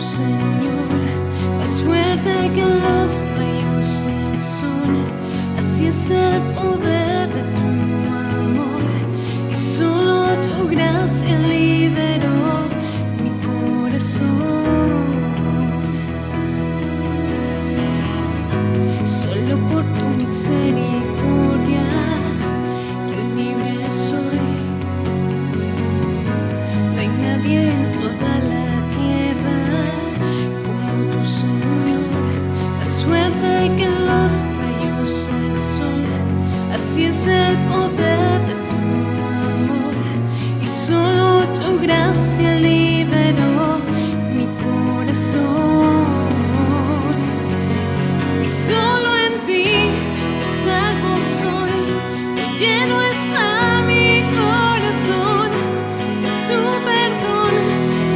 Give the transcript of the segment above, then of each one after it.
Señor, más fuerte que los rayos del sol. Así es el poder de tu amor, y solo tu gracia liberó mi corazón. Solo por tu misericordia yo libre soy. No hay nadie en toda la tierra como tu Señor, más fuerte que los rayos del sol. Así es el poder de tu amor, y solo tu gracia liberó mi corazón. Y solo en ti yo salvo soy, hoy lleno está mi corazón. Es tu perdón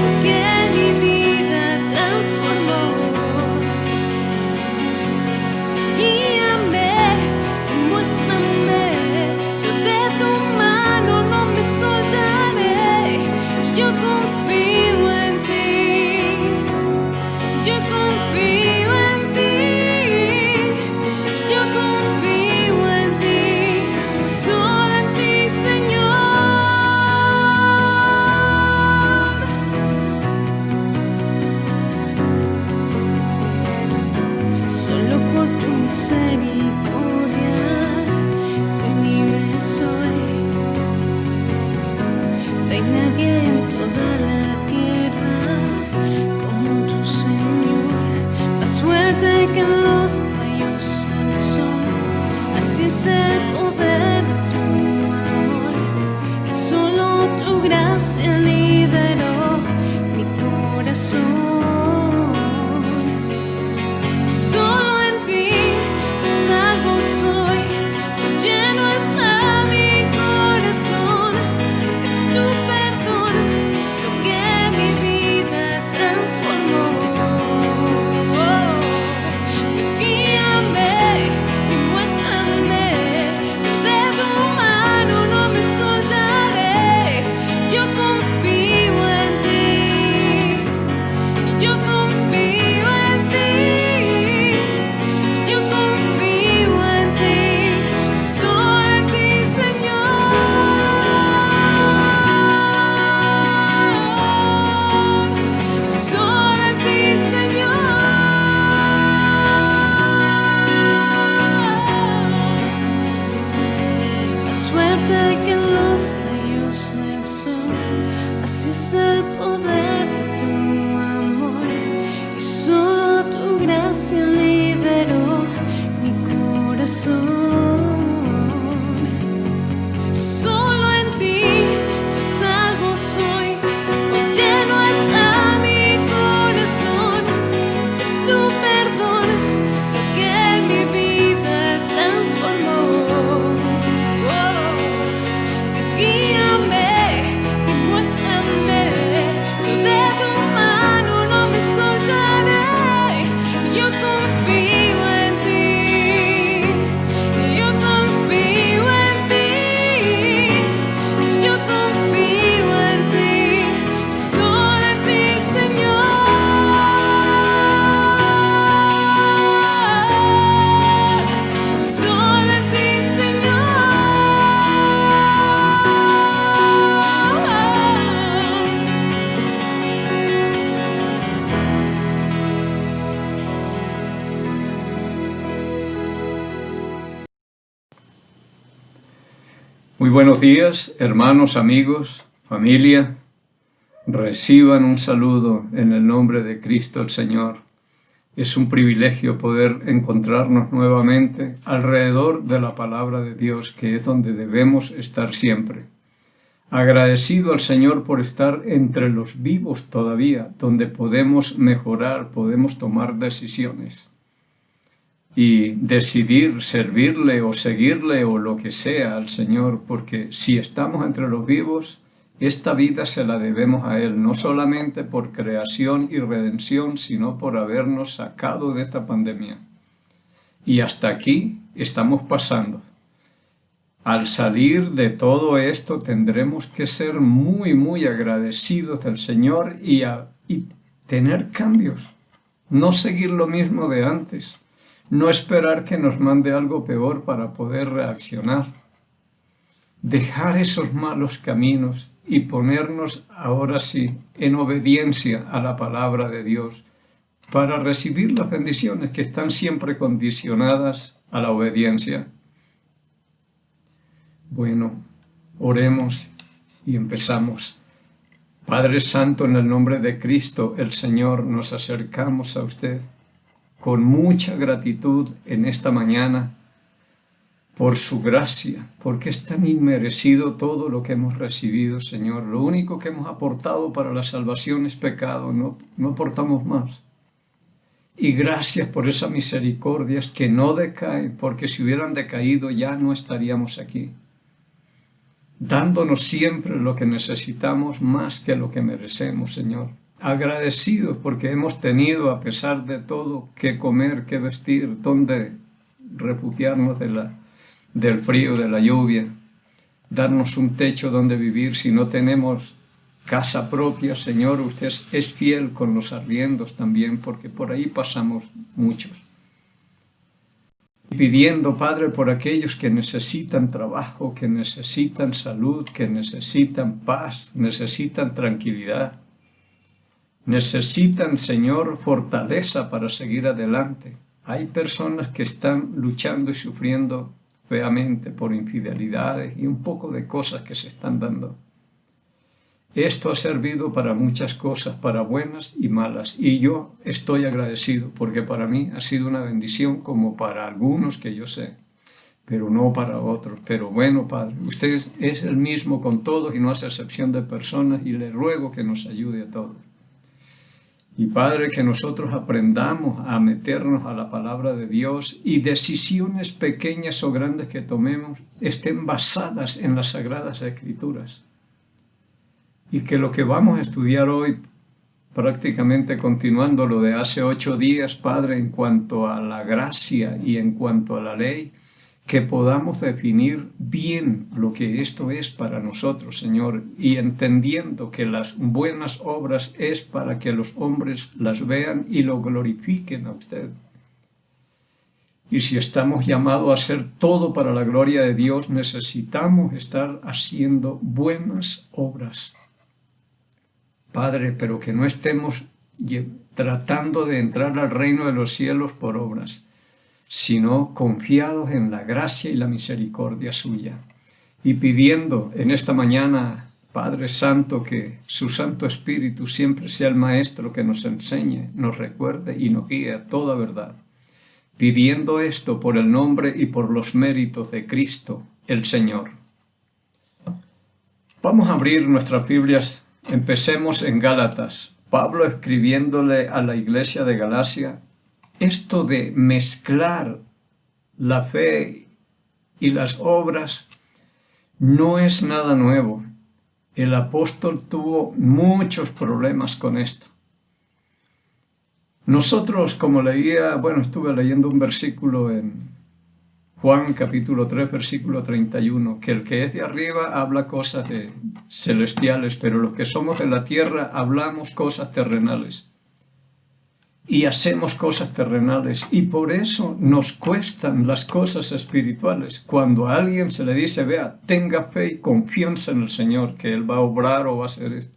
lo que mi vida transformó. Pues guíame y muéstrame, yo de tu mano no me soltaré. Yo confío en ti, yo confío en ti, yo confío en ti, solo en ti, Señor. Solo por tu misericordia yo libre soy. No hay nadie en toda la tierra como tu Señor, más fuerte que los rayos del sol. Así es el poder de tu amor, y solo tu gracia liberó mi corazón. Solo en ti yo salvo soy, hoy lleno está mi corazón. Es tu perdón lo que mi vida transformó. Dios, guíame y muéstrame, yo de tu mano no me soltaré. Yo confío en ti, yo confío en ti, yo confío en ti, solo en ti, Señor. Solo en ti, Señor. Más fuerte que los rayos del sol. Así es el poder de tu amor, y solo tu gracia liberó mi corazón. Solo en ti yo salvo soy, hoy lleno está mi corazón. Es tu perdón lo que mi vida transformó. Dios, guíame y muéstrame, yo de tu mano no me soltaré. Yo confío en ti, yo confío en ti, yo confío en ti, solo en ti, Señor. Solo en ti, Señor. Muy buenos días, hermanos, amigos, familia. Reciban un saludo en el nombre de Cristo el Señor. Es un privilegio poder encontrarnos nuevamente alrededor de la palabra de Dios, que es donde debemos estar siempre. Agradecido al Señor por estar entre los vivos todavía, donde podemos mejorar, podemos tomar decisiones y decidir servirle o seguirle o lo que sea al Señor, porque si estamos entre los vivos, esta vida se la debemos a Él, no solamente por creación y redención, sino por habernos sacado de esta pandemia. Y hasta aquí estamos pasando. Al salir de todo esto tendremos que ser muy agradecidos del Señor y tener cambios, no seguir lo mismo de antes, no esperar que nos mande algo peor para poder reaccionar. Dejar esos malos caminos y ponernos ahora sí en obediencia a la palabra de Dios para recibir las bendiciones que están siempre condicionadas a la obediencia. Bueno, oremos y empezamos. Padre Santo, en el nombre de Cristo, el Señor, nos acercamos a usted con mucha gratitud en esta mañana por su gracia, porque es tan inmerecido todo lo que hemos recibido, Señor. Lo único que hemos aportado para la salvación es pecado, no aportamos más. Y gracias por esas misericordias que no decaen, porque si hubieran decaído ya no estaríamos aquí, dándonos siempre lo que necesitamos más que lo que merecemos, Señor. Agradecidos porque hemos tenido, a pesar de todo, qué comer, qué vestir, dónde refugiarnos del frío, de la lluvia, darnos un techo donde vivir. Si no tenemos casa propia, Señor, usted es fiel con los arriendos también, porque por ahí pasamos muchos. Pidiendo, Padre, por aquellos que necesitan trabajo, que necesitan salud, que necesitan paz, necesitan tranquilidad, necesitan, Señor, fortaleza para seguir adelante. Hay personas que están luchando y sufriendo feamente por infidelidades y un poco de cosas que se están dando. Esto ha servido para muchas cosas, para buenas y malas, y yo estoy agradecido porque para mí ha sido una bendición como para algunos que yo sé, pero no para otros. Pero bueno, Padre, usted es el mismo con todos y no hace excepción de personas, y le ruego que nos ayude a todos. Y Padre, que nosotros aprendamos a meternos a la palabra de Dios y decisiones pequeñas o grandes que tomemos estén basadas en las Sagradas Escrituras. Y que lo que vamos a estudiar hoy, prácticamente continuando lo de hace 8 días, Padre, en cuanto a la gracia y en cuanto a la ley, que podamos definir bien lo que esto es para nosotros, Señor, y entendiendo que las buenas obras es para que los hombres las vean y lo glorifiquen a usted. Y si estamos llamados a hacer todo para la gloria de Dios, necesitamos estar haciendo buenas obras. Padre, pero que no estemos tratando de entrar al reino de los cielos por obras, sino confiados en la gracia y la misericordia suya. Y pidiendo en esta mañana, Padre Santo, que su Santo Espíritu siempre sea el Maestro que nos enseñe, nos recuerde y nos guíe a toda verdad. Pidiendo esto por el nombre y por los méritos de Cristo, el Señor. Vamos a abrir nuestras Biblias. Empecemos en Gálatas. Pablo escribiéndole a la iglesia de Galacia, esto de mezclar la fe y las obras no es nada nuevo. El apóstol tuvo muchos problemas con esto. Nosotros, como estuve leyendo un versículo en Juan capítulo 3, versículo 31, que el que es de arriba habla cosas celestiales, pero los que somos de la tierra hablamos cosas terrenales y hacemos cosas terrenales, y por eso nos cuestan las cosas espirituales. Cuando a alguien se le dice, vea, tenga fe y confianza en el Señor, que Él va a obrar o va a hacer esto,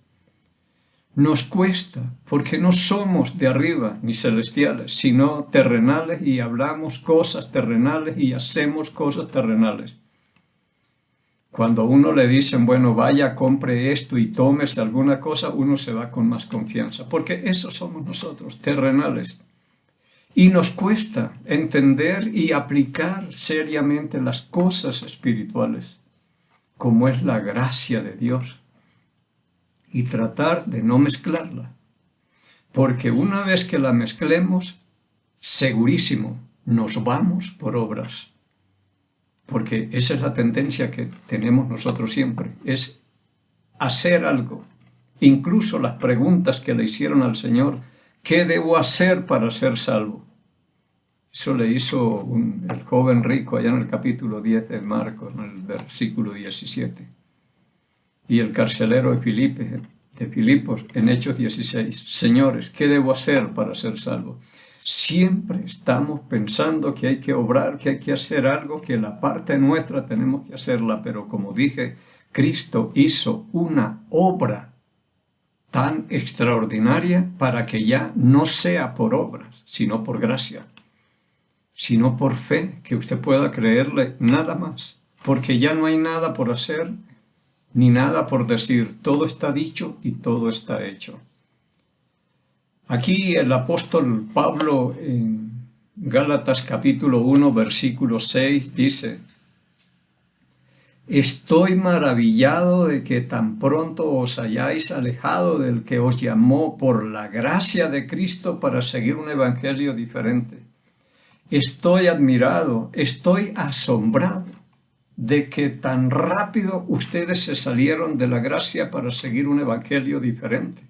nos cuesta, porque no somos de arriba ni celestiales, sino terrenales, y hablamos cosas terrenales y hacemos cosas terrenales. Cuando a uno le dicen, bueno, vaya, compre esto y tómese alguna cosa, uno se va con más confianza, porque eso somos nosotros, terrenales. Y nos cuesta entender y aplicar seriamente las cosas espirituales, como es la gracia de Dios. Y tratar de no mezclarla, porque una vez que la mezclemos, segurísimo, nos vamos por obras, porque esa es la tendencia que tenemos nosotros siempre, es hacer algo. Incluso las preguntas que le hicieron al Señor, ¿qué debo hacer para ser salvo? Eso le hizo el joven rico allá en el capítulo 10 de Marcos, en el versículo 17. Y el carcelero de Filipe de Filipos en Hechos 16. Señores, ¿qué debo hacer para ser salvo? Siempre estamos pensando que hay que obrar, que hay que hacer algo, que la parte nuestra tenemos que hacerla, pero como dije, Cristo hizo una obra tan extraordinaria para que ya no sea por obras, sino por gracia, sino por fe, que usted pueda creerle nada más, porque ya no hay nada por hacer, ni nada por decir, todo está dicho y todo está hecho. Aquí el apóstol Pablo en Gálatas capítulo 1 versículo 6 dice: estoy maravillado de que tan pronto os hayáis alejado del que os llamó por la gracia de Cristo para seguir un evangelio diferente. Estoy admirado, estoy asombrado de que tan rápido ustedes se salieron de la gracia para seguir un evangelio diferente.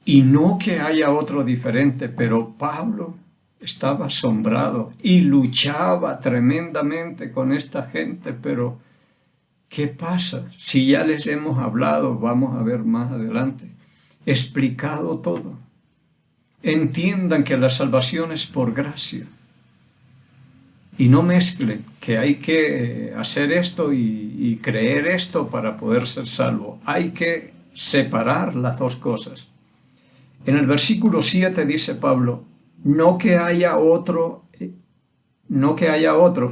Y no que haya otro diferente, pero Pablo estaba asombrado y luchaba tremendamente con esta gente, pero ¿qué pasa? Si ya les hemos hablado, vamos a ver más adelante, explicado todo. Entiendan que la salvación es por gracia. Y no mezclen que hay que hacer esto y creer esto para poder ser salvo. Hay que separar las dos cosas. En el versículo 7 dice Pablo, no que haya otro,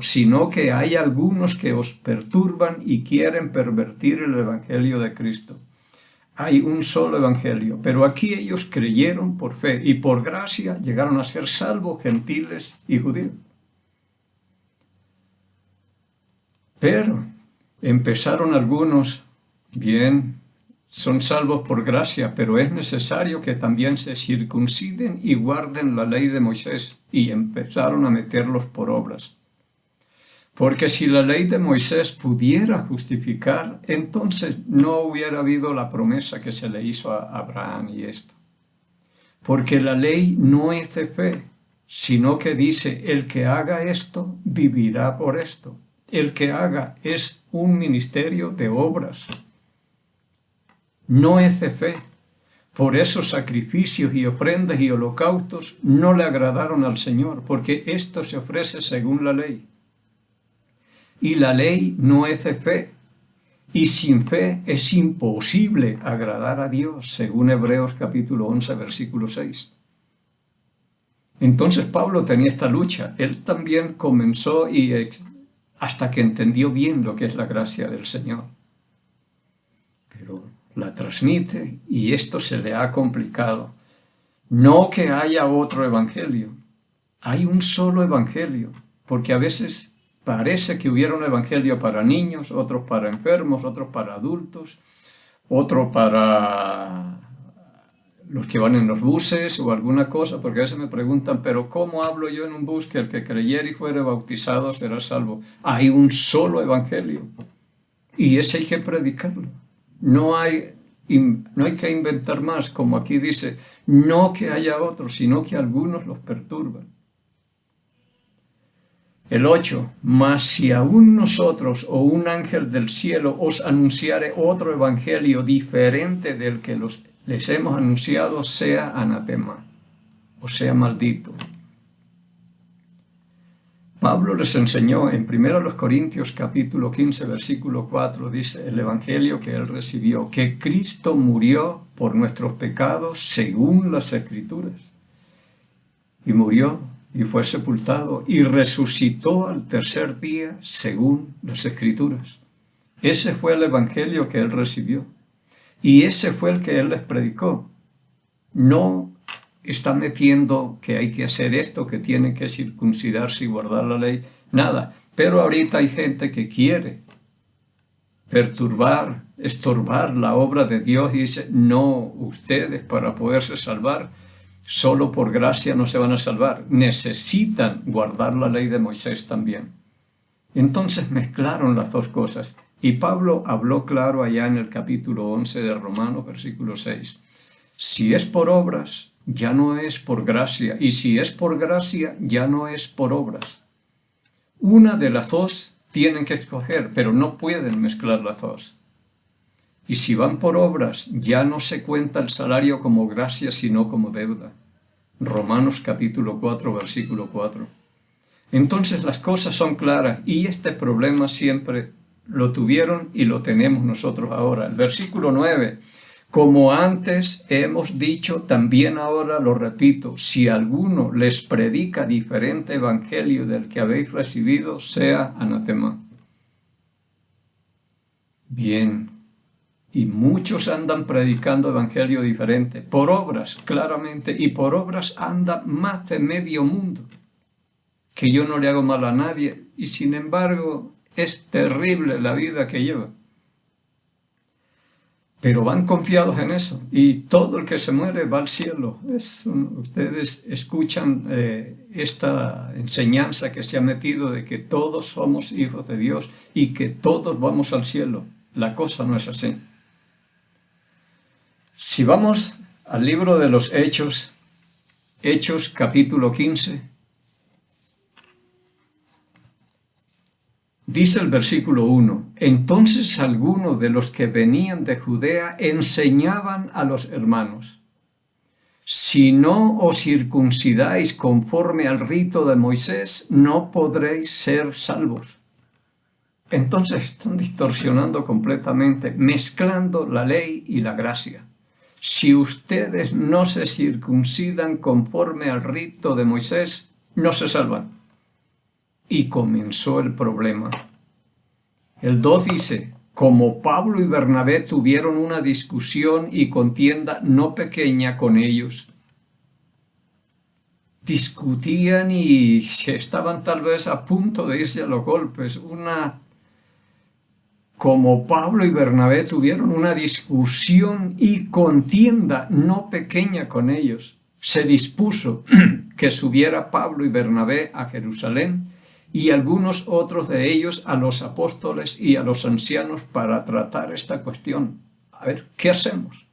sino que hay algunos que os perturban y quieren pervertir el evangelio de Cristo. Hay un solo evangelio, pero aquí ellos creyeron por fe y por gracia llegaron a ser salvos gentiles y judíos. Pero empezaron algunos, bien, son salvos por gracia, pero es necesario que también se circunciden y guarden la ley de Moisés, y empezaron a meterlos por obras. Porque si la ley de Moisés pudiera justificar, entonces no hubiera habido la promesa que se le hizo a Abraham y esto. Porque la ley no es de fe, sino que dice, el que haga esto, vivirá por esto. El que haga es un ministerio de obras. No es de fe. Por eso sacrificios y ofrendas y holocaustos no le agradaron al Señor, porque esto se ofrece según la ley. Y la ley no es de fe. Y sin fe es imposible agradar a Dios, según Hebreos capítulo 11, versículo 6. Entonces Pablo tenía esta lucha. Él también comenzó hasta que entendió bien lo que es la gracia del Señor. Pero la transmite y esto se le ha complicado. No que haya otro evangelio. Hay un solo evangelio, porque a veces parece que hubiera un evangelio para niños, otros para enfermos, otros para adultos, otro para los que van en los buses o alguna cosa, porque a veces me preguntan, pero ¿cómo hablo yo en un bus que el que creyere y fuere bautizado será salvo? Hay un solo evangelio y ese hay que predicarlo. No hay que inventar más, como aquí dice, no que haya otros, sino que algunos los perturban. El 8, mas si aún nosotros o un ángel del cielo os anunciare otro evangelio diferente del que les hemos anunciado, sea anatema, o sea maldito. Pablo les enseñó en 1 Corintios capítulo 15, versículo 4, dice el evangelio que él recibió, que Cristo murió por nuestros pecados según las Escrituras, y murió y fue sepultado y resucitó al tercer día según las Escrituras. Ese fue el evangelio que él recibió y ese fue el que él les predicó. No está metiendo que hay que hacer esto, que tienen que circuncidarse y guardar la ley, nada. Pero ahorita hay gente que quiere perturbar, estorbar la obra de Dios y dice, no, ustedes para poderse salvar, solo por gracia no se van a salvar, necesitan guardar la ley de Moisés también. Entonces mezclaron las dos cosas. Y Pablo habló claro allá en el capítulo 11 de Romanos, versículo 6. Si es por obras, ya no es por gracia. Y si es por gracia, ya no es por obras. Una de las dos tienen que escoger, pero no pueden mezclar las dos. Y si van por obras, ya no se cuenta el salario como gracia, sino como deuda. Romanos capítulo 4, versículo 4. Entonces las cosas son claras y este problema siempre lo tuvieron y lo tenemos nosotros ahora. El versículo 9. Como antes hemos dicho, también ahora lo repito, si alguno les predica diferente evangelio del que habéis recibido, sea anatema. Bien, y muchos andan predicando evangelio diferente, por obras, claramente, y por obras anda más de medio mundo, que yo no le hago mal a nadie, y sin embargo es terrible la vida que lleva. Pero van confiados en eso, y todo el que se muere va al cielo. Ustedes escuchan esta enseñanza que se ha metido de que todos somos hijos de Dios y que todos vamos al cielo. La cosa no es así. Si vamos al libro de los Hechos, Hechos capítulo 15, dice el versículo 1, entonces algunos de los que venían de Judea enseñaban a los hermanos, si no os circuncidáis conforme al rito de Moisés, no podréis ser salvos. Entonces están distorsionando completamente, mezclando la ley y la gracia. Si ustedes no se circuncidan conforme al rito de Moisés, no se salvan. Y comenzó el problema. El 2 dice, como Pablo y Bernabé tuvieron una discusión y contienda no pequeña con ellos, discutían y estaban tal vez a punto de irse a los golpes. Como Pablo y Bernabé tuvieron una discusión y contienda no pequeña con ellos, se dispuso que subiera Pablo y Bernabé a Jerusalén y algunos otros de ellos a los apóstoles y a los ancianos para tratar esta cuestión. A ver, ¿qué hacemos?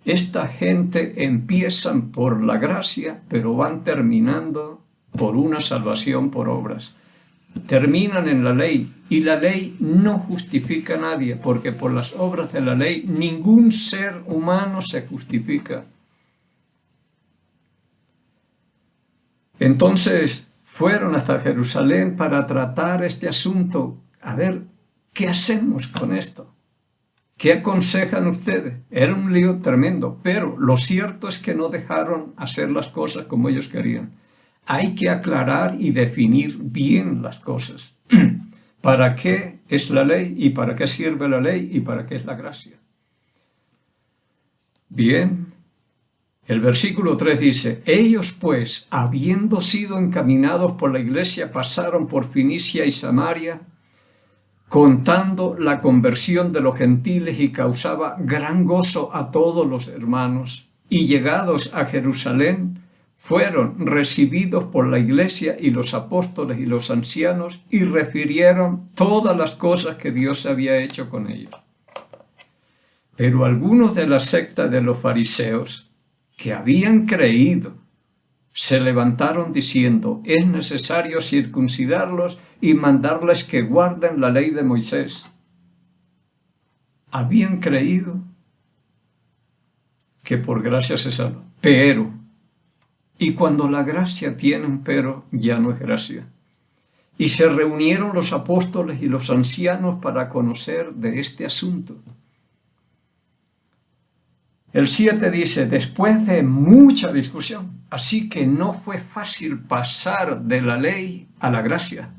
Esta gente empiezan por la gracia, pero van terminando por una salvación por obras. Terminan en la ley, y la ley no justifica a nadie, porque por las obras de la ley ningún ser humano se justifica. Entonces fueron hasta Jerusalén para tratar este asunto. A ver, ¿qué hacemos con esto? ¿Qué aconsejan ustedes? Era un lío tremendo, pero lo cierto es que no dejaron hacer las cosas como ellos querían. Hay que aclarar y definir bien las cosas. ¿Para qué es la ley? ¿Y para qué sirve la ley? ¿Y para qué es la gracia? Bien, el versículo 3 dice, ellos pues, habiendo sido encaminados por la iglesia, pasaron por Fenicia y Samaria, contando la conversión de los gentiles y causaba gran gozo a todos los hermanos. Y llegados a Jerusalén, fueron recibidos por la iglesia y los apóstoles y los ancianos y refirieron todas las cosas que Dios había hecho con ellos. Pero algunos de la secta de los fariseos que habían creído se levantaron diciendo, es necesario circuncidarlos y mandarles que guarden la ley de Moisés. Habían creído que por gracia se salvan, pero, y cuando la gracia tiene un pero, ya no es gracia. Y se reunieron los apóstoles y los ancianos para conocer de este asunto. El 7 dice, después de mucha discusión, así que no fue fácil pasar de la ley a la gracia.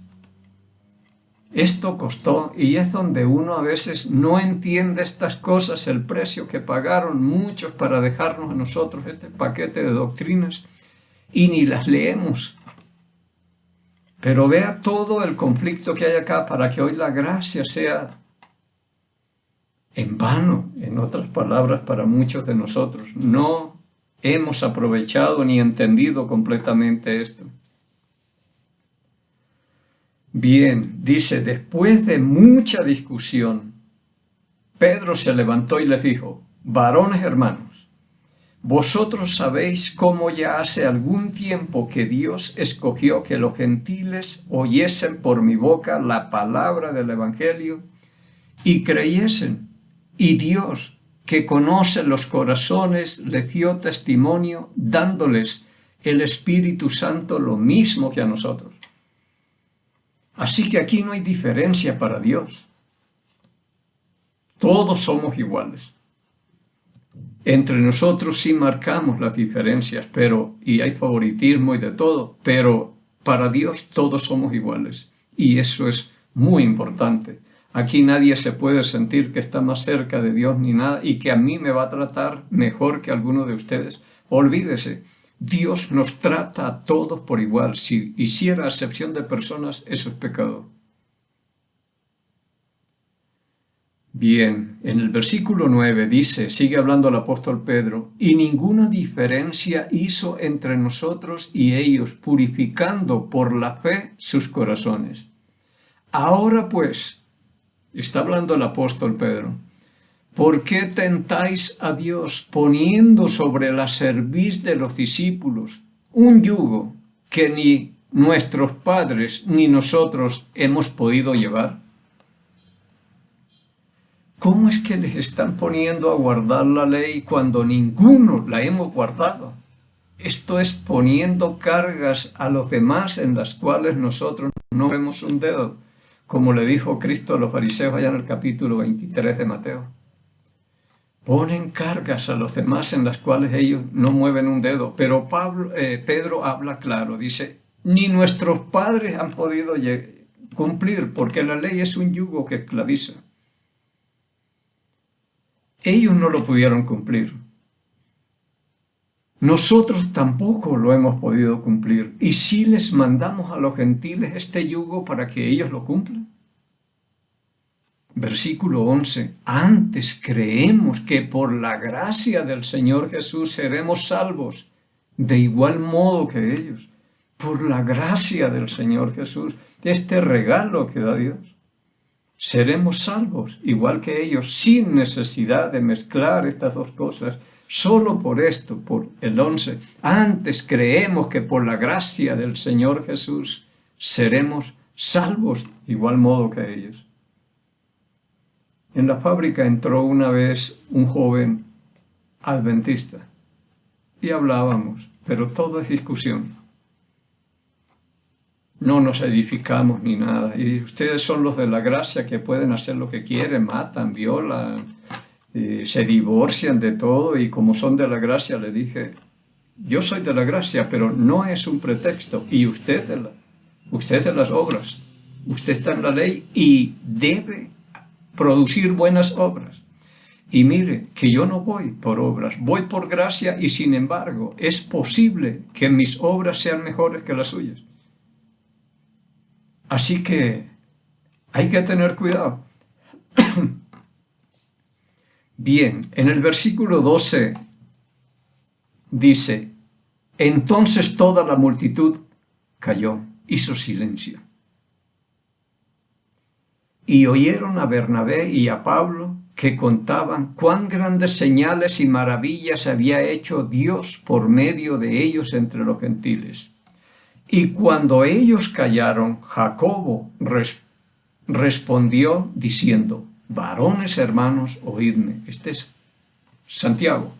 Esto costó, y es donde uno a veces no entiende estas cosas, el precio que pagaron muchos para dejarnos a nosotros este paquete de doctrinas, y ni las leemos. Pero vea todo el conflicto que hay acá para que hoy la gracia sea en vano, en otras palabras, para muchos de nosotros. No hemos aprovechado ni entendido completamente esto. Bien, dice, después de mucha discusión, Pedro se levantó y les dijo, varones hermanos, vosotros sabéis cómo ya hace algún tiempo que Dios escogió que los gentiles oyesen por mi boca la palabra del evangelio y creyesen. Y Dios, que conoce los corazones, les dio testimonio, dándoles el Espíritu Santo lo mismo que a nosotros. Así que aquí no hay diferencia para Dios. Todos somos iguales. Entre nosotros sí marcamos las diferencias, y hay favoritismo y de todo, pero para Dios todos somos iguales. Y eso es muy importante. Aquí nadie se puede sentir que está más cerca de Dios ni nada y que a mí me va a tratar mejor que alguno de ustedes. Olvídese, Dios nos trata a todos por igual. Si hiciera acepción de personas, eso es pecado. Bien, en el versículo 9 dice, sigue hablando el apóstol Pedro, y ninguna diferencia hizo entre nosotros y ellos, purificando por la fe sus corazones. Ahora pues, está hablando el apóstol Pedro, ¿por qué tentáis a Dios poniendo sobre la cerviz de los discípulos un yugo que ni nuestros padres ni nosotros hemos podido llevar? ¿Cómo es que les están poniendo a guardar la ley cuando ninguno la hemos guardado? Esto es poniendo cargas a los demás en las cuales nosotros no vemos un dedo, como le dijo Cristo a los fariseos allá en el capítulo 23 de Mateo. Ponen cargas a los demás en las cuales ellos no mueven un dedo, pero Pedro habla claro, dice, ni nuestros padres han podido cumplir, porque la ley es un yugo que esclaviza. Ellos no lo pudieron cumplir. Nosotros tampoco lo hemos podido cumplir. Y si les mandamos a los gentiles este yugo para que ellos lo cumplan. Versículo 11. Antes creemos que por la gracia del Señor Jesús seremos salvos, de igual modo que ellos. Por la gracia del Señor Jesús, este regalo que da Dios. Seremos salvos, igual que ellos, sin necesidad de mezclar estas dos cosas. Solo por esto, por el 11. Antes creemos que por la gracia del Señor Jesús seremos salvos, igual modo que ellos. En la fábrica entró una vez un joven adventista y hablábamos, pero todo es discusión. No nos edificamos ni nada. Y ustedes son los de la gracia que pueden hacer lo que quieren, matan, violan, se divorcian de todo. Y como son de la gracia, le dije, yo soy de la gracia, pero no es un pretexto. Y usted de las obras. Usted está en la ley y debe producir buenas obras. Y mire, que yo no voy por obras, voy por gracia y sin embargo es posible que mis obras sean mejores que las suyas. Así que hay que tener cuidado. Bien, en el versículo 12 dice, entonces toda la multitud calló, hizo silencio. Y oyeron a Bernabé y a Pablo que contaban cuán grandes señales y maravillas había hecho Dios por medio de ellos entre los gentiles. Y cuando ellos callaron, Jacobo respondió diciendo, varones hermanos, oídme. Este es Santiago.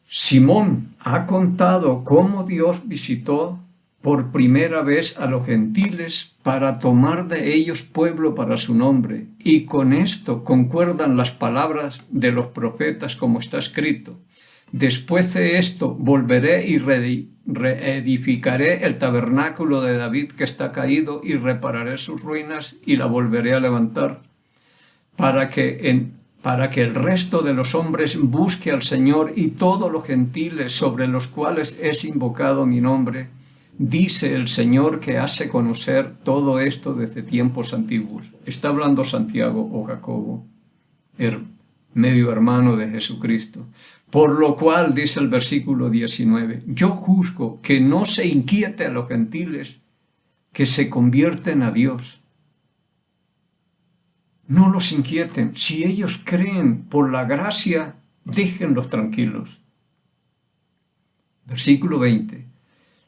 Simón ha contado cómo Dios visitó por primera vez a los gentiles para tomar de ellos pueblo para su nombre. Y con esto concuerdan las palabras de los profetas como está escrito. Después de esto volveré y reedificaré el tabernáculo de David que está caído y repararé sus ruinas y la volveré a levantar para que el resto de los hombres busque al Señor y todos los gentiles sobre los cuales es invocado mi nombre, dice el Señor que hace conocer todo esto desde tiempos antiguos. Está hablando Santiago o Jacobo, medio hermano de Jesucristo. Por lo cual, dice el versículo 19, yo juzgo que no se inquiete a los gentiles que se convierten a Dios. No los inquieten. Si ellos creen por la gracia, déjenlos tranquilos. Versículo 20,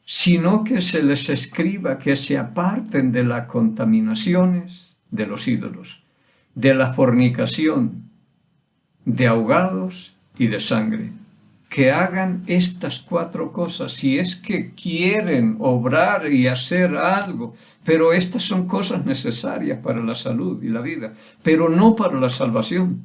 sino que se les escriba que se aparten de las contaminaciones de los ídolos, de la fornicación, de ahogados y de sangre. Que hagan estas 4 cosas si es que quieren obrar y hacer algo, pero estas son cosas necesarias para la salud y la vida, pero no para la salvación.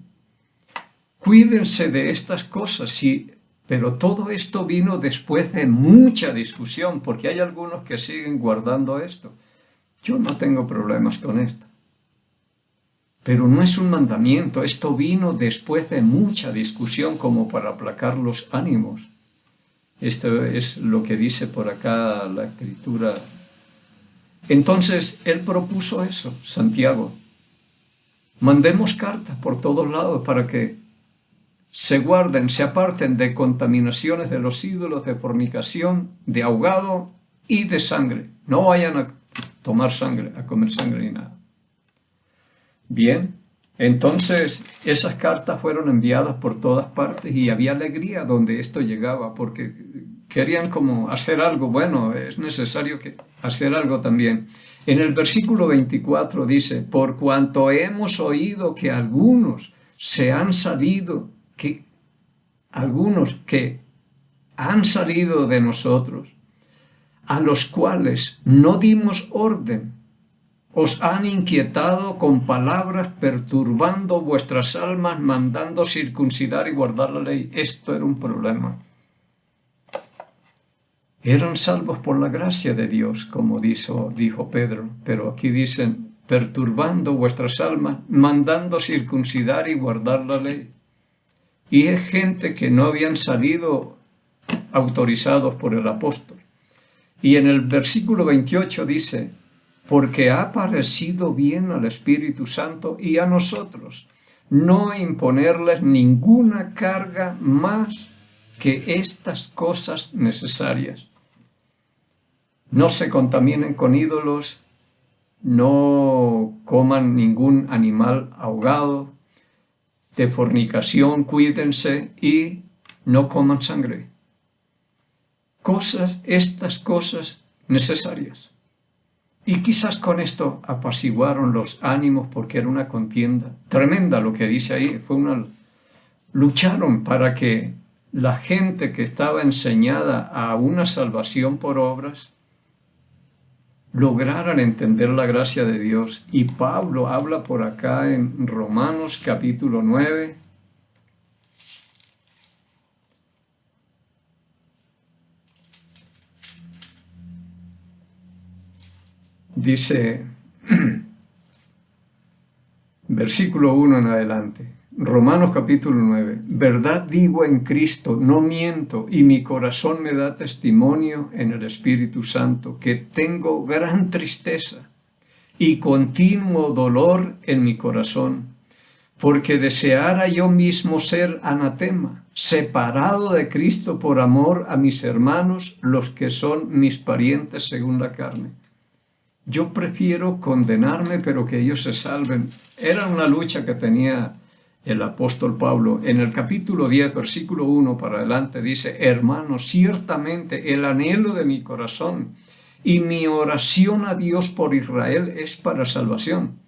Cuídense de estas cosas, sí, pero todo esto vino después de mucha discusión, porque hay algunos que siguen guardando esto. Yo no tengo problemas con esto. Pero no es un mandamiento, esto vino después de mucha discusión como para aplacar los ánimos. Esto es lo que dice por acá la Escritura. Entonces, él propuso eso, Santiago. Mandemos cartas por todos lados para que se guarden, se aparten de contaminaciones de los ídolos, de fornicación, de ahogado y de sangre. No vayan a tomar sangre, a comer sangre ni nada. Bien, entonces esas cartas fueron enviadas por todas partes y había alegría donde esto llegaba porque querían como hacer algo. Bueno, es necesario hacer algo también. En el versículo 24 dice, por cuanto hemos oído que algunos que han salido de nosotros, a los cuales no dimos orden, os han inquietado con palabras, perturbando vuestras almas, mandando circuncidar y guardar la ley. Esto era un problema. Eran salvos por la gracia de Dios, como dijo Pedro, pero aquí dicen, perturbando vuestras almas, mandando circuncidar y guardar la ley. Y es gente que no habían salido autorizados por el apóstol. Y en el versículo 28 dice, porque ha parecido bien al Espíritu Santo y a nosotros no imponerles ninguna carga más que estas cosas necesarias. No se contaminen con ídolos, no coman ningún animal ahogado, de fornicación cuídense y no coman sangre. Estas cosas necesarias. Y quizás con esto apaciguaron los ánimos porque era una contienda tremenda lo que dice ahí. Lucharon para que la gente que estaba enseñada a una salvación por obras lograran entender la gracia de Dios. Y Pablo habla por acá en Romanos capítulo 9. Dice, versículo 1 en adelante, Romanos capítulo 9, verdad digo en Cristo, no miento, y mi corazón me da testimonio en el Espíritu Santo, que tengo gran tristeza y continuo dolor en mi corazón, porque deseara yo mismo ser anatema, separado de Cristo por amor a mis hermanos, los que son mis parientes según la carne. Yo prefiero condenarme, pero que ellos se salven. Era una lucha que tenía el apóstol Pablo. En el capítulo 10, versículo 1 para adelante, dice, hermanos, ciertamente el anhelo de mi corazón y mi oración a Dios por Israel es para salvación,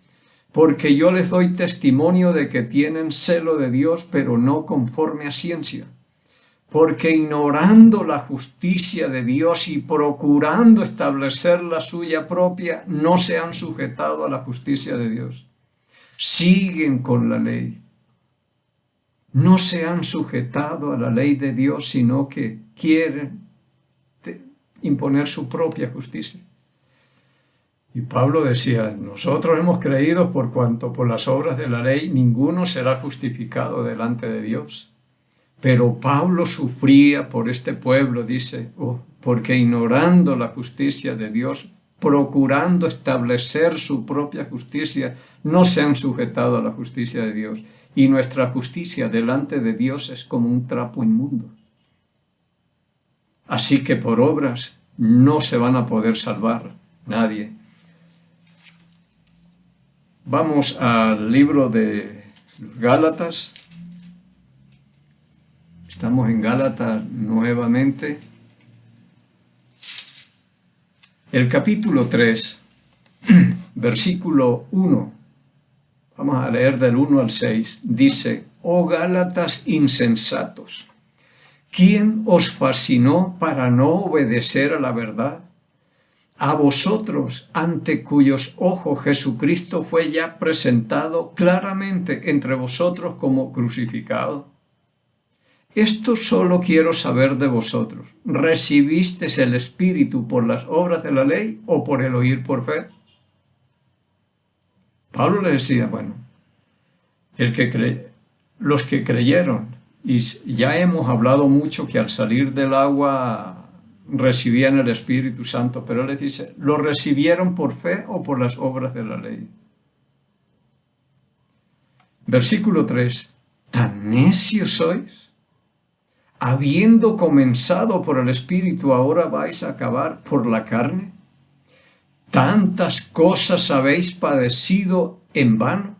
porque yo les doy testimonio de que tienen celo de Dios, pero no conforme a ciencia. Porque ignorando la justicia de Dios y procurando establecer la suya propia, no se han sujetado a la justicia de Dios. Siguen con la ley. No se han sujetado a la ley de Dios, sino que quieren imponer su propia justicia. Y Pablo decía, nosotros hemos creído por cuanto por las obras de la ley ninguno será justificado delante de Dios. Pero Pablo sufría por este pueblo, dice, porque ignorando la justicia de Dios, procurando establecer su propia justicia, no se han sujetado a la justicia de Dios. Y nuestra justicia delante de Dios es como un trapo inmundo. Así que por obras no se van a poder salvar nadie. Vamos al libro de Gálatas. Estamos en Gálatas nuevamente. El capítulo 3, versículo 1 vamos a leer del 1 al 6, dice: oh Gálatas insensatos, ¿quién os fascinó para no obedecer a la verdad? A vosotros, ante cuyos ojos Jesucristo fue ya presentado claramente entre vosotros como crucificado. Esto solo quiero saber de vosotros: ¿recibisteis el Espíritu por las obras de la ley o por el oír por fe? Pablo le decía, bueno, los que creyeron, y ya hemos hablado mucho que al salir del agua recibían el Espíritu Santo, pero él les dice, ¿lo recibieron por fe o por las obras de la ley? Versículo 3, ¿tan necios sois? Habiendo comenzado por el Espíritu, ¿ahora vais a acabar por la carne? ¿Tantas cosas habéis padecido en vano?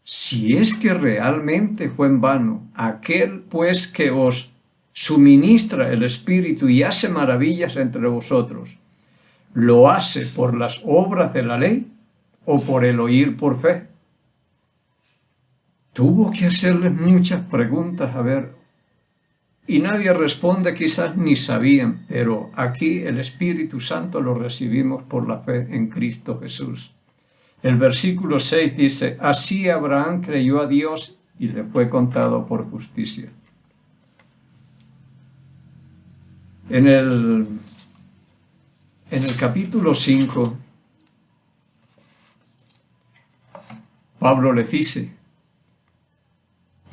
Si es que realmente fue en vano, aquel pues que os suministra el Espíritu y hace maravillas entre vosotros, ¿lo hace por las obras de la ley o por el oír por fe? Tuvo que hacerles muchas preguntas, y nadie responde, quizás ni sabían, pero aquí el Espíritu Santo lo recibimos por la fe en Cristo Jesús. El versículo 6 dice, así Abraham creyó a Dios y le fue contado por justicia. En el capítulo 5, Pablo le dice,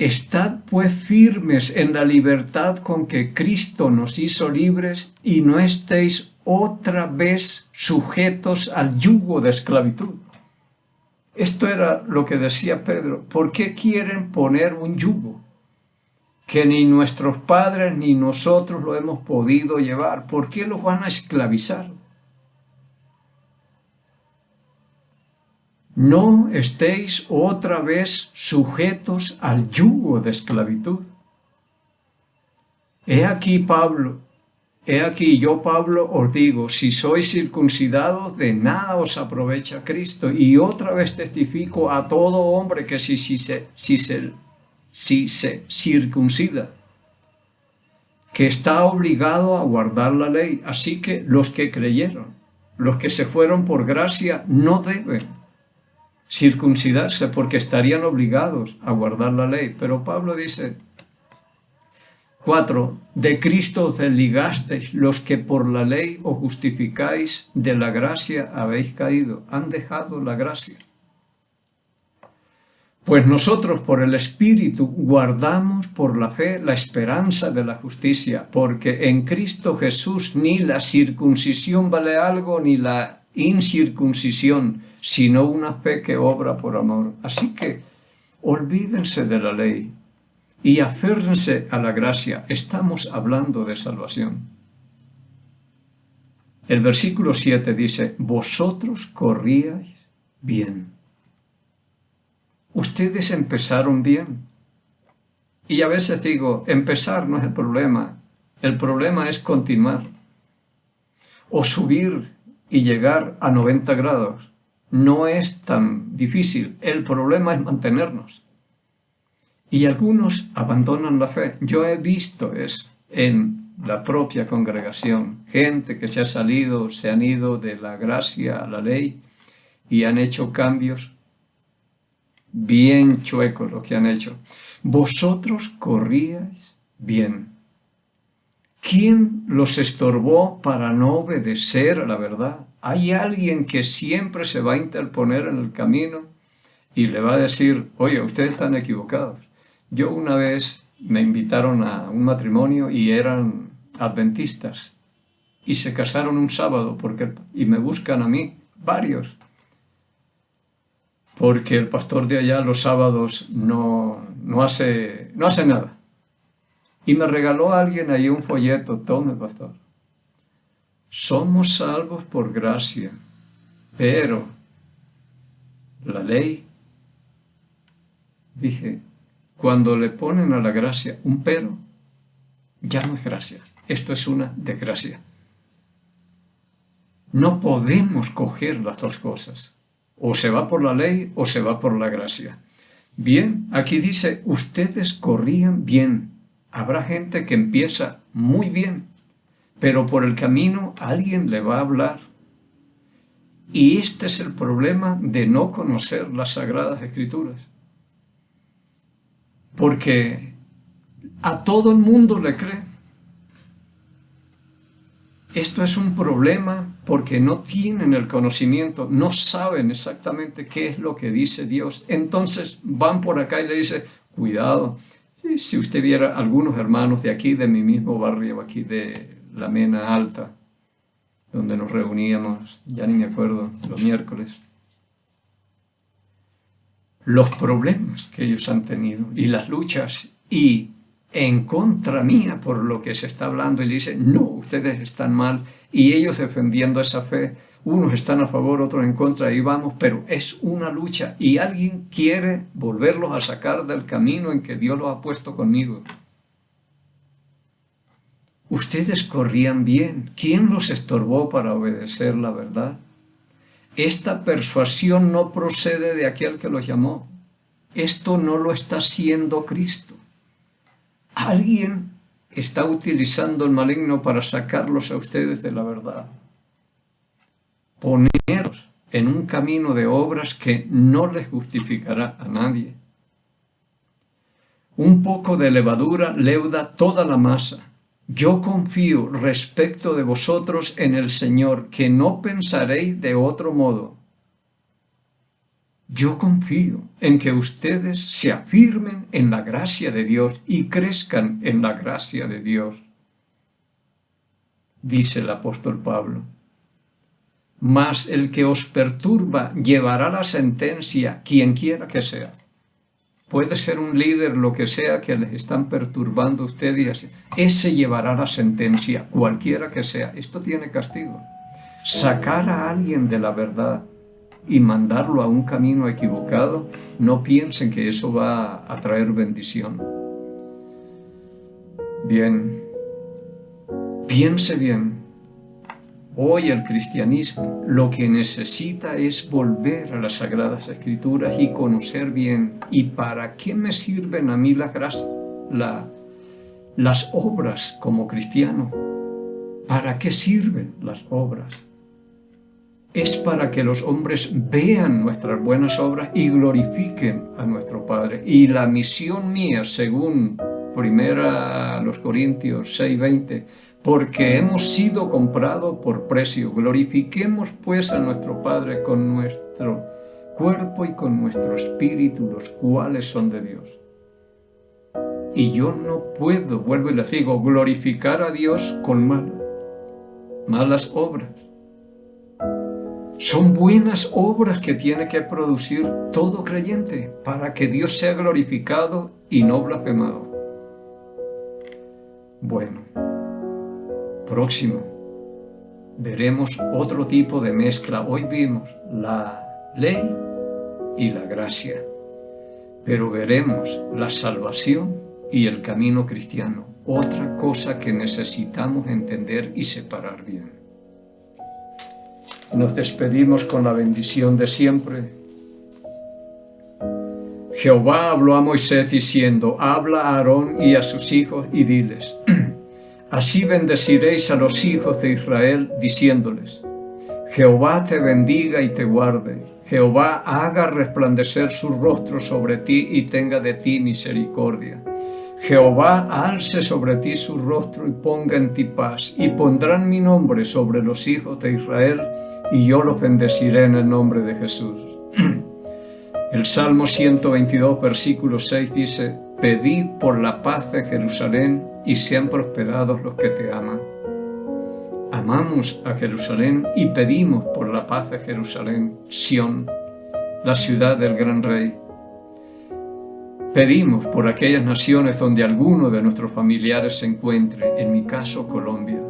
estad pues firmes en la libertad con que Cristo nos hizo libres y no estéis otra vez sujetos al yugo de esclavitud. Esto era lo que decía Pedro. ¿Por qué quieren poner un yugo que ni nuestros padres ni nosotros lo hemos podido llevar? ¿Por qué los van a esclavizar? No estéis otra vez sujetos al yugo de esclavitud. He aquí yo, Pablo, os digo, si sois circuncidados, de nada os aprovecha Cristo. Y otra vez testifico a todo hombre que si se circuncida, que está obligado a guardar la ley. Así que los que creyeron, los que se fueron por gracia, no deben circuncidarse porque estarían obligados a guardar la ley. Pero Pablo dice, 4, de Cristo os desligasteis, los que por la ley os justificáis, de la gracia habéis caído, han dejado la gracia. Pues nosotros por el Espíritu guardamos por la fe la esperanza de la justicia, porque en Cristo Jesús ni la circuncisión vale algo, ni la incircuncisión, sino una fe que obra por amor. Así que olvídense de la ley y aférrense a la gracia. Estamos hablando de salvación. El versículo 7 dice, vosotros corríais bien. Ustedes empezaron bien. Y a veces digo, empezar no es el problema es continuar. O subir y llegar a 90 grados. No es tan difícil. El problema es mantenernos. Y algunos abandonan la fe. Yo he visto eso en la propia congregación. Gente que se han ido de la gracia a la ley y han hecho cambios bien chuecos lo que han hecho. Vosotros corríais bien. ¿Quién los estorbó para no obedecer a la verdad? Hay alguien que siempre se va a interponer en el camino y le va a decir, oye, ustedes están equivocados. Yo una vez me invitaron a un matrimonio y eran adventistas y se casaron un sábado y me buscan a mí, varios, porque el pastor de allá los sábados no hace nada. Y me regaló a alguien ahí un folleto, tome pastor. Somos salvos por gracia, pero la ley, dije, cuando le ponen a la gracia un pero, ya no es gracia. Esto es una desgracia. No podemos coger las dos cosas. O se va por la ley o se va por la gracia. Bien, aquí dice, ustedes corrían bien. Habrá gente que empieza muy bien, pero por el camino alguien le va a hablar. Y este es el problema de no conocer las Sagradas Escrituras. Porque a todo el mundo le cree. Esto es un problema porque no tienen el conocimiento, no saben exactamente qué es lo que dice Dios. Entonces van por acá y le dicen, cuidado, si usted viera algunos hermanos de aquí, de mi mismo barrio, aquí de la Mena Alta, donde nos reuníamos, ya ni me acuerdo, los miércoles, los problemas que ellos han tenido y las luchas y en contra mía por lo que se está hablando, y le dicen, no, ustedes están mal, y ellos defendiendo esa fe, unos están a favor, otros en contra, y vamos, pero es una lucha, y alguien quiere volverlos a sacar del camino en que Dios los ha puesto conmigo. Ustedes corrían bien, ¿quién los estorbó para obedecer la verdad? Esta persuasión no procede de aquel que los llamó, esto no lo está haciendo Cristo. Alguien está utilizando el maligno para sacarlos a ustedes de la verdad. Ponerlos en un camino de obras que no les justificará a nadie. Un poco de levadura leuda toda la masa. Yo confío respecto de vosotros en el Señor, que no pensaréis de otro modo. Yo confío en que ustedes se afirmen en la gracia de Dios y crezcan en la gracia de Dios, dice el apóstol Pablo. Mas el que os perturba llevará la sentencia, quien quiera que sea. Puede ser un líder, lo que sea que les están perturbando a ustedes, ese llevará la sentencia, cualquiera que sea. Esto tiene castigo. Sacar a alguien de la verdad y mandarlo a un camino equivocado, no piensen que eso va a traer bendición. Bien, piense bien. Hoy el cristianismo lo que necesita es volver a las Sagradas Escrituras y conocer bien. ¿Y para qué me sirven a mí las obras como cristiano? ¿Para qué sirven las obras? Es para que los hombres vean nuestras buenas obras y glorifiquen a nuestro Padre. Y la misión mía, según 1 Corintios 6:20, porque hemos sido comprados por precio. Glorifiquemos pues a nuestro Padre con nuestro cuerpo y con nuestro espíritu, los cuales son de Dios. Y yo no puedo, vuelvo y les digo, glorificar a Dios con malas obras. Son buenas obras que tiene que producir todo creyente para que Dios sea glorificado y no blasfemado. Bueno, próximo, veremos otro tipo de mezcla. Hoy vimos la ley y la gracia, pero veremos la salvación y el camino cristiano, otra cosa que necesitamos entender y separar bien. Nos despedimos con la bendición de siempre. Jehová habló a Moisés diciendo, habla a Aarón y a sus hijos y diles, así bendeciréis a los hijos de Israel, diciéndoles, Jehová te bendiga y te guarde, Jehová haga resplandecer su rostro sobre ti y tenga de ti misericordia. Jehová alce sobre ti su rostro y ponga en ti paz, y pondrán mi nombre sobre los hijos de Israel, y yo los bendeciré en el nombre de Jesús. El Salmo 122, versículo 6 dice, pedid por la paz de Jerusalén y sean prosperados los que te aman. Amamos a Jerusalén y pedimos por la paz de Jerusalén, Sión, la ciudad del gran rey. Pedimos por aquellas naciones donde alguno de nuestros familiares se encuentre, en mi caso Colombia.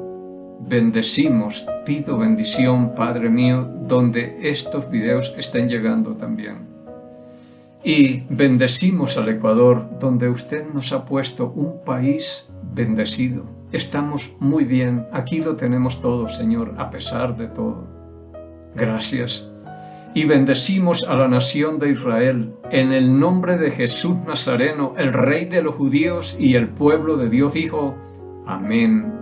Bendecimos, pido bendición, Padre mío, donde estos videos estén llegando también. Y bendecimos al Ecuador, donde usted nos ha puesto un país bendecido. Estamos muy bien, aquí lo tenemos todo, Señor, a pesar de todo. Gracias. y bendecimos a la nación de Israel, en el nombre de Jesús Nazareno, el Rey de los judíos, y el pueblo de Dios dijo: amén.